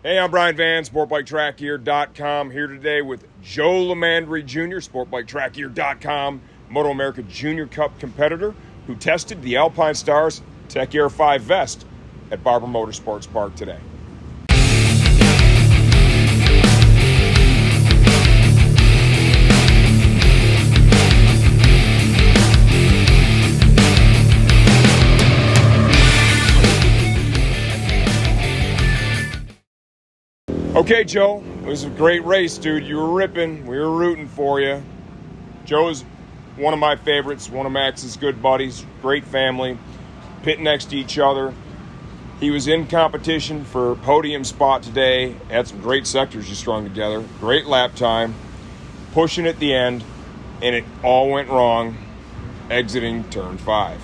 Hey, I'm Brian Van, SportBikeTrackGear.com, here today with Joe Limandri Jr., SportBikeTrackGear.com, MotoAmerica Junior Cup competitor who tested the Alpinestars Tech Air 5 vest at Barber Motorsports Park today. Okay, Joe, it was a great race, dude. You were ripping. We were rooting for you. Joe's one of my favorites, one of Max's good buddies, great family, pitting next to each other. He was in competition for podium spot today, had some great sectors you strung together, great lap time, pushing at the end, and it all went wrong, exiting turn 5.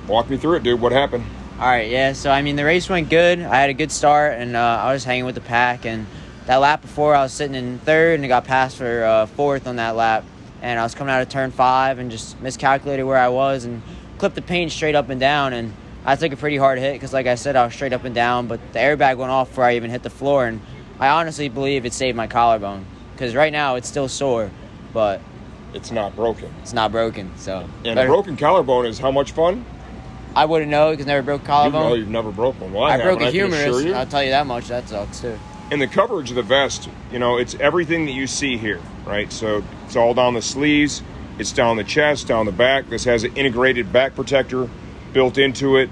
Walk me through it, dude. What happened? All right, yeah, so, the race went good. I had a good start, and I was hanging with the pack. And that lap before, I was sitting in third, and I got passed for fourth on that lap. And I was coming out of turn 5 and just miscalculated where I was and clipped the paint straight up and down. And I took a pretty hard hit because, like I said, I was straight up and down. But the airbag went off before I even hit the floor. And I honestly believe it saved my collarbone because right now it's still sore, but It's not broken. it's not broken. So And a broken collarbone is how much fun? I wouldn't know because never broke collarbone. You've never broke one. Well, I broke haven't, a I can assure humerus. you. I'll tell you that much. That sucks too. And the coverage of the vest, it's everything that you see here, right? So it's all down the sleeves, it's down the chest, down the back. This has an integrated back protector built into it.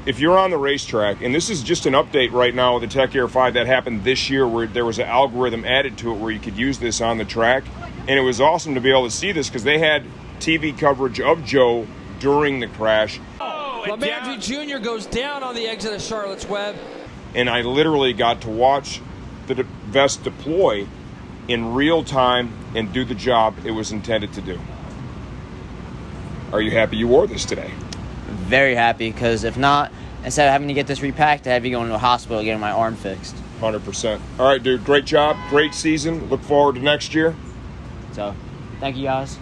If you're on the racetrack, and this is just an update right now with the Tech Air 5 that happened this year where there was an algorithm added to it where you could use this on the track. And it was awesome to be able to see this because they had TV coverage of Joe during the crash. Limandri Jr. goes down on the exit of Charlotte's Web. And I literally got to watch the vest deploy in real time and do the job it was intended to do. Are you happy you wore this today? Very happy because if not, instead of having to get this repacked, I'd be going to a hospital getting my arm fixed. 100%. All right, dude, great job, great season. Look forward to next year. So, thank you guys.